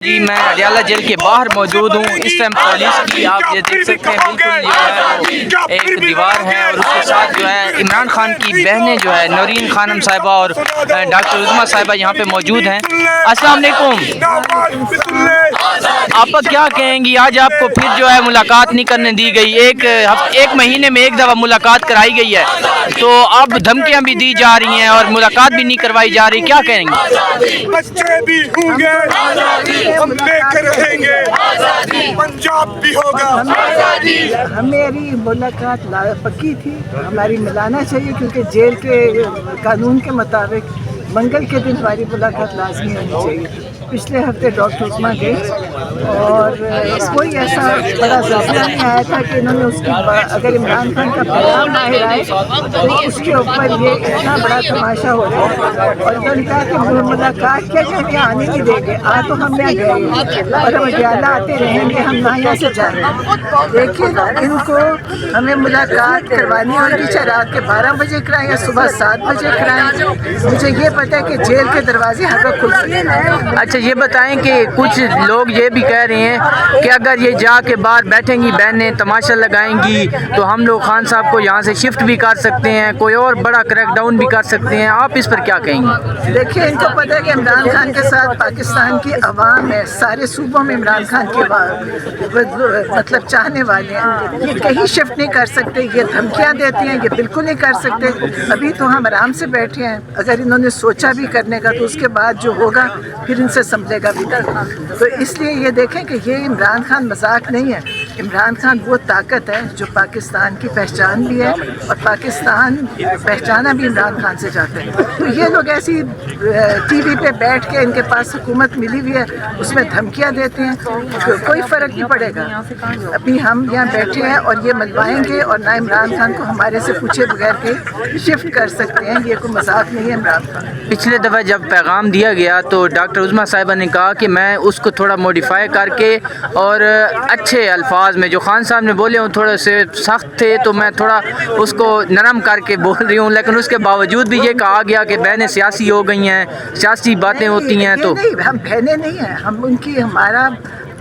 جی میں اڈیالہ جیل کے باہر موجود ہوں. اس ٹائم پولیس کی آپ یہ دیکھ سکتے ہیں بالکل جو ہے ایک دیوار ہے اور اس کے ساتھ جو ہے عمران خان کی بہنیں جو ہے نورین خانم صاحبہ اور ڈاکٹر عظمیٰ صاحبہ یہاں پہ موجود ہیں. السلام علیکم. آپ کیا کہیں گی آج آپ کو پھر جو ہے ملاقات نہیں کرنے دی گئی؟ ایک مہینے میں ایک دفعہ ملاقات کرائی گئی ہے تو اب دھمکیاں بھی دی جا رہی ہیں اور ملاقات بھی نہیں کروائی جا رہی, کیا کہیں گے؟ بچے بھی ہوں گے, ہم لے کر رہیں گے, پنجاب بھی ہوگا. ہماری ملاقات پکی تھی, ہماری ملانا چاہیے کیونکہ جیل کے قانون کے مطابق منگل کے دن ہماری ملاقات لازمی ہونی چاہیے. پچھلے ہفتے ڈاکٹر عظمیٰ گئے اور کوئی ایسا بڑا زلزلہ نہیں آیا تھا کہ انہوں نے اس کی اگر عمران خان کا پیغام باہر آئے تو اس کے اوپر یہ اتنا بڑا تماشا ہو جائے. اور انہوں نے کہا کہ ملاقات کیا کہ ہمیں آنے نہیں دیں گے, تو ہم یہاں گئے اور ہم اڈیالہ آتے رہیں گے, ہم یہاں سے جا رہے ہیں. لیکن ان کو ہمیں ملاقات کروانی ہوگی, چاہے رات کے 12 بجے کرائیں یا صبح 7 بجے کرائیں. مجھے یہ پتہ ہے کہ جیل کے دروازے ہر وقت کھل سکتے ہیں. اچھا یہ بتائیں کہ کچھ لوگ یہ بھی کہہ رہے ہیں کہ اگر یہ جا کے باہر بیٹھیں گی بہنیں تماشا لگائیں گی تو ہم لوگ خان صاحب کو یہاں سے شفٹ بھی کر سکتے ہیں, کوئی اور بڑا کریک ڈاؤن بھی کر سکتے ہیں. آپ اس پر کیا کہیں گے؟ دیکھیں ان کو پتہ ہے کہ عمران خان کے ساتھ پاکستان کی عوام ہے, سارے صوبوں میں عمران خان کے مطلب چاہنے والے ہیں. یہ کہیں شفٹ نہیں کر سکتے, یہ دھمکیاں دیتی ہیں, یہ بالکل نہیں کر سکتے. ابھی تو ہم آرام سے بیٹھے ہیں, اگر انہوں نے سوچا بھی کرنے کا تو اس کے بعد جو ہوگا پھر ان سے سنبھلے گا بھی. تو اس لیے یہ دیکھیں کہ یہ عمران خان مذاق نہیں ہے. عمران خان وہ طاقت ہے جو پاکستان کی پہچان بھی ہے اور پاکستان پہچانا بھی عمران خان سے چاہتے ہیں. تو یہ لوگ ایسی ٹی وی پہ بیٹھ کے ان کے پاس حکومت ملی ہوئی ہے اس میں دھمکیاں دیتے ہیں, کوئی فرق نہیں پڑے گا. ابھی ہم یہاں بیٹھے ہیں اور یہ منوائیں گے اور نہ عمران خان کو ہمارے سے پوچھے بغیر کے شفٹ کر سکتے ہیں. یہ کوئی مذاق نہیں ہے عمران خان. پچھلے دفعہ جب پیغام دیا گیا تو ڈاکٹر عظمیٰ صاحبہ نے کہا کہ میں اس کو تھوڑا موڈیفائی کر کے اور اچھے الفاظ میں, جو خان صاحب نے بولے ہوں تھوڑے سے سخت تھے تو میں تھوڑا اس کو نرم کر کے بول رہی ہوں, لیکن اس کے باوجود بھی یہ کہا گیا کہ بہنیں سیاسی ہو گئی ہیں, سیاسی باتیں ہوتی ہیں. تو ہم بہنیں نہیں ہیں, ہم ان کی, ہمارا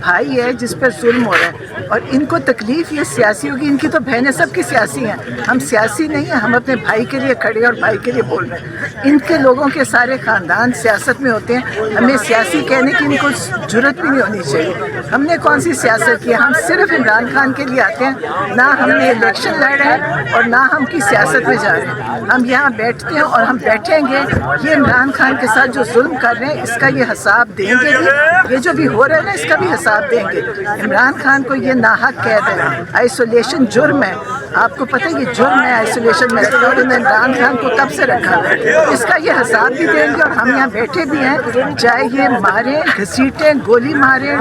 بھائی ہے جس پر ظلم ہو رہا ہے اور ان کو تکلیف یہ سیاسی ہوگی. ان کی تو بہنیں سب کی سیاسی ہیں, ہم سیاسی نہیں ہیں. ہم اپنے بھائی کے لیے کھڑے اور بھائی کے لیے بول رہے ہیں. ان کے لوگوں کے سارے خاندان سیاست میں ہوتے ہیں, ہمیں سیاسی کہنے کی ان کو جرت بھی نہیں ہونی چاہیے. ہم نے کون سی سیاست کی؟ ہم صرف عمران خان کے لیے آتے ہیں, نہ ہم نے الیکشن لڑ رہے ہیں اور نہ ہم کی سیاست میں جا رہے ہیں. ہم یہاں بیٹھتے ہیں اور ہم بیٹھیں گے. یہ عمران خان کے ساتھ جو ظلم کر رہے ہیں اس کا یہ حساب دیں گے بھی, یہ جو بھی ہو رہا ہے نا اس کا بھی حساب دیں گے. عمران خان کو یہ ناحق قید ہے, آئسولیشن جرم ہے. آپ کو پتہ ہے یہ جرم ہے آئسولیشن میں, اور عمران خان کو کب سے رکھا ہے, اس کا یہ حساب بھی دیں گے. اور ہم یہاں بیٹھے بھی ہیں, چاہے یہ ماریں, گھسیٹیں, گولی ماریں,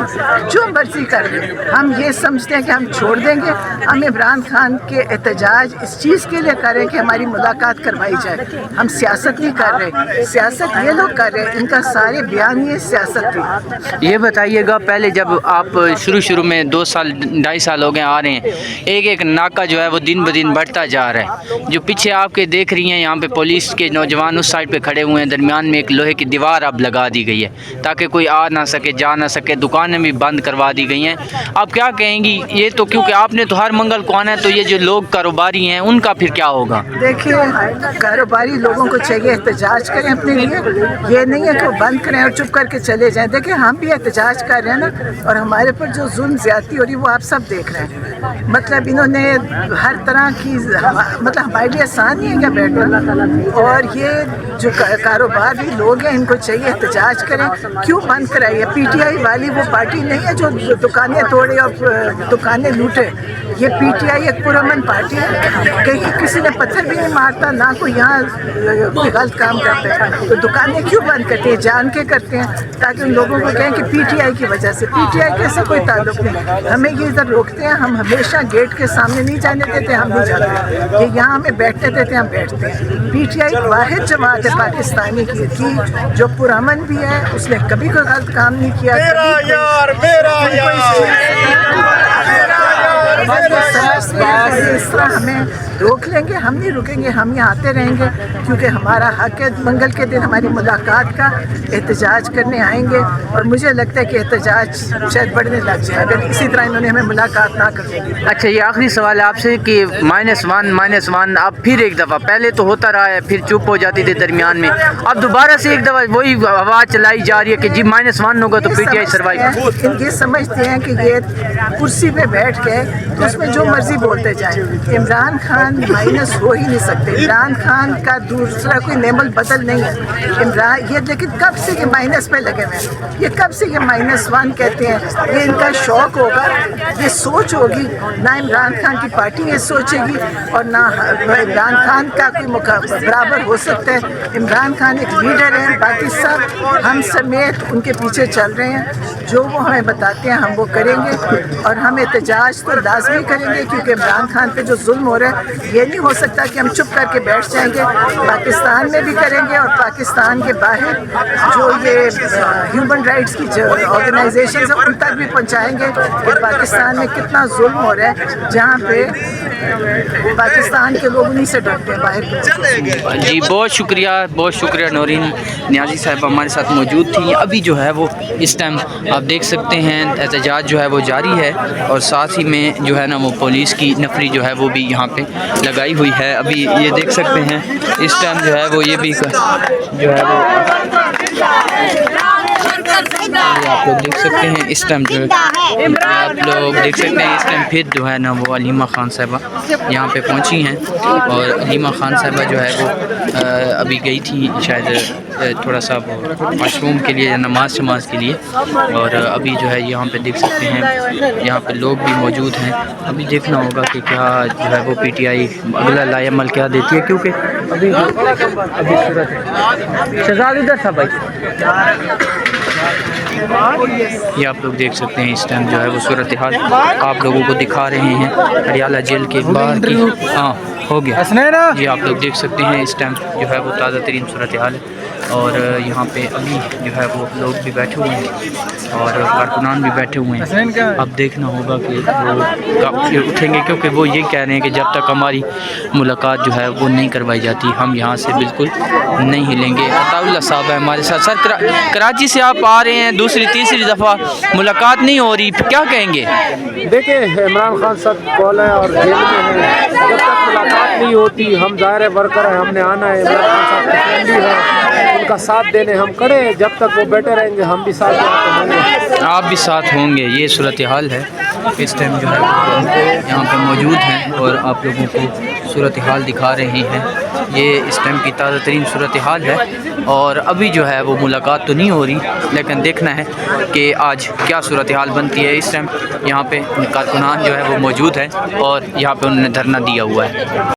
جو مرضی کر لیں, ہم یہ سمجھتے ہیں کہ ہم چھوڑ دیں گے. ہم عمران خان کے احتجاج اس چیز کے لیے کریں کہ ہماری ملاقات کروائی جائے. ہم سیاست نہیں کر رہے, سیاست یہ لوگ کر رہے ہیں, ان کا سارے بیان یہ سیاست تھی. یہ بتائیے گا پہلے جب آپ شروع میں 2 سال 2.5 سال ہو گئے آ رہے ہیں, ایک ناکہ جو ہے وہ دن بدن بڑھتا جا رہا ہے. جو پیچھے آپ کے دیکھ رہی ہیں یہاں پہ پولیس کے نوجوان اس سائڈ پہ کھڑے ہوئے ہیں, درمیان میں ایک لوہے کی دیوار اب لگا دی گئی ہے تاکہ کوئی آ نہ سکے جا نہ سکے. دکانیں بھی بند کروا دی گئی ہیں. آپ کیا کہیں گی؟ یہ تو کیونکہ آپ نے تو ہر منگل کو آنا ہے, تو یہ جو لوگ کاروباری ہیں ان کا پھر کیا ہوگا؟ دیکھیے کاروباری لوگوں کو چاہیے احتجاج کریں اپنے لیے, یہ نہیں ہے کہ وہ بند کریں اور چپ کر کے چلے جائیں. دیکھیں ہم بھی احتجاج کر رہے ہیں نا, اور ہمارے پر جو ظلم زیادتی ہو رہی ہے وہ آپ سب دیکھ رہے ہیں. مطلب انہوں نے ہر طرح کی, مطلب ہمارے لیے آسان نہیں ہے کیا بیٹھنا. اور یہ جو کاروباری لوگ ہیں ان کو چاہیے احتجاج کریں. کیوں بند کرائیے؟ پی ٹی آئی والی وہ پارٹی نہیں ہے جو دکانیں توڑے اور دکانیں لوٹے. یہ پی ٹی آئی ایک پرامن پارٹی ہے, کہیں کسی نے پتھر بھی نہیں مارتا, نہ کوئی یہاں کوئی غلط کام کرتا ہے. تو دکانیں کیوں بند کرتے ہیں؟ جان کے کرتے ہیں تاکہ ان لوگوں کو کہیں کہ پی ٹی آئی کی وجہ سے. پی ٹی آئی کے سے کوئی تعلق نہیں. ہمیں یہ ادھر روکتے ہیں, ہم ہمیشہ گیٹ کے سامنے نہیں جانے دیتے, ہم نہیں جاتے. یہ یہاں ہمیں بیٹھنے دیتے, ہم بیٹھتے ہیں. پی ٹی آئی واحد جماعت ہے پاکستانی کی جو پرامن بھی ہے, اس نے کبھی کوئی غلط کام نہیں کیا. اس طرح ہمیں روک لیں گے، ہم نہیں رکیں گے، ہم یہاں آتے رہیں گے کیونکہ ہمارا حق ہے منگل کے دن ہماری ملاقات کا، احتجاج کرنے آئیں گے اور مجھے لگتا ہے کہ احتجاج شاید بڑھنے لگ جائے اگر اسی طرح انہوں نے ہمیں ملاقات نہ کر دی۔ اچھا یہ آخری سوال ہے آپ سے کہ -1 اب پھر ایک دفعہ، پہلے تو ہوتا رہا ہے پھر چپ ہو جاتی تھی درمیان میں، اب دوبارہ سے ایک دفعہ وہی آواز چلائی جا رہی ہے کہ جی -1 ہوگا تو پی ٹی آئی سروائیو۔ یہ سمجھتے ہیں کہ یہ کرسی پہ بیٹھ کے تو اس میں جو مرضی بولتے جائیں، عمران خان مائنس ہو ہی نہیں سکتے، عمران خان کا دوسرا کوئی نعمل بدل نہیں ہے عمران یہ، لیکن کب سے یہ مائنس پہ لگے ہوئے ہیں، یہ کب سے یہ -1 کہتے ہیں، یہ ان کا شوق ہوگا، یہ سوچ ہوگی، نہ عمران خان کی پارٹی یہ سوچے گی اور نہ عمران خان کا کوئی برابر ہو سکتا ہے۔ عمران خان ایک لیڈر ہیں، باقی سب ہم سمیت ان کے پیچھے چل رہے ہیں، جو وہ ہمیں بتاتے ہیں ہم وہ کریں گے اور ہم احتجاج تو لازمی کریں گے کیونکہ عمران خان پہ جو ظلم ہو رہا ہے یہ نہیں ہو سکتا کہ ہم چپ کر کے بیٹھ جائیں گے، پاکستان میں بھی کریں گے اور پاکستان کے باہر جو یہ ہیومن رائٹس کی جو آرگنائزیشنز ہیں ان تک بھی پہنچائیں گے کہ پاکستان میں کتنا ظلم ہو رہا ہے، جہاں پہ پاکستان کے لوگ انہیں سے ڈرتے ہیں باہر۔ جی بہت شکریہ نورین نیازی صاحب ہمارے ساتھ موجود تھی۔ ابھی جو ہے وہ اس ٹائم آپ دیکھ سکتے ہیں احتجاج جو ہے وہ جاری ہے اور ساتھ ہی میں جو ہے نا وہ پولیس کی نفری جو ہے وہ بھی یہاں پہ لگائی ہوئی ہے۔ ابھی یہ دیکھ سکتے ہیں اس ٹائم جو ہے وہ یہ بھی جو ہے وہ آپ لوگ دیکھ سکتے ہیں اس ٹائم جو آپ لوگ دیکھ سکتے ہیں اس ٹائم پھر جو ہے نا وہ علیمہ خان صاحبہ یہاں پہ پہنچی ہیں اور علیمہ خان صاحبہ جو ہے وہ ابھی گئی تھی شاید تھوڑا سا وہ واش روم کے لیے یا نماز کے لیے، اور ابھی جو ہے یہاں پہ دیکھ سکتے ہیں یہاں پہ لوگ بھی موجود ہیں۔ ابھی دیکھنا ہوگا کہ کیا جو ہے وہ پی ٹی آئی اگلا لائے عمل کیا دیتی ہے، کیونکہ ابھی صورت شہزاد ادھر تھا بھائی، یہ آپ لوگ دیکھ سکتے ہیں اس ٹائم جو ہے وہ صورتحال آپ لوگوں کو دکھا رہے ہیں ہریالہ جیل کے باہر کی۔ ہاں ہو گیا جی، آپ لوگ دیکھ سکتے ہیں اس ٹائم جو ہے وہ تازہ ترین صورتحال ہے اور یہاں پہ ابھی جو ہے وہ لوگ بھی بیٹھے ہوئے ہیں اور کارکنان بھی بیٹھے ہوئے ہیں۔ اب دیکھنا ہوگا کہ وہ کب اٹھیں گے، کیونکہ وہ یہ کہہ رہے ہیں کہ جب تک ہماری ملاقات جو ہے وہ نہیں کروائی جاتی ہم یہاں سے بالکل نہیں ہلیں گے۔ عطاء اللہ صاحب ہے ہمارے ساتھ۔ سر کراچی سے آپ آ رہے ہیں دوسری تیسری دفعہ، ملاقات نہیں ہو رہی، کیا کہیں گے؟ دیکھیں عمران خان صاحب کال ہے اور جیل میں ہیں، جب تک ملاقات نہیں ہوتی ہم ظاہر ورکر ہیں، ہم نے آنا ہے، عمران خان صاحب کی فیملی ہے، ان کا ساتھ دینے ہم کھڑے ہیں، جب تک وہ بیٹھے رہیں گے ہم بھی ساتھ ہوں گے، آپ بھی ساتھ ہوں گے۔ یہ صورتحال ہے اس ٹائم جو ہے یہاں پہ موجود ہیں اور آپ لوگوں کو صورتحال دکھا رہے ہیں۔ یہ اس ٹائم کی تازہ ترین صورتحال ہے اور ابھی جو ہے وہ ملاقات تو نہیں ہو رہی، لیکن دیکھنا ہے کہ آج کیا صورتحال بنتی ہے۔ اس ٹائم یہاں پہ کارکنان جو ہے وہ موجود ہیں اور یہاں پہ انہوں نے دھرنا دیا ہوا ہے۔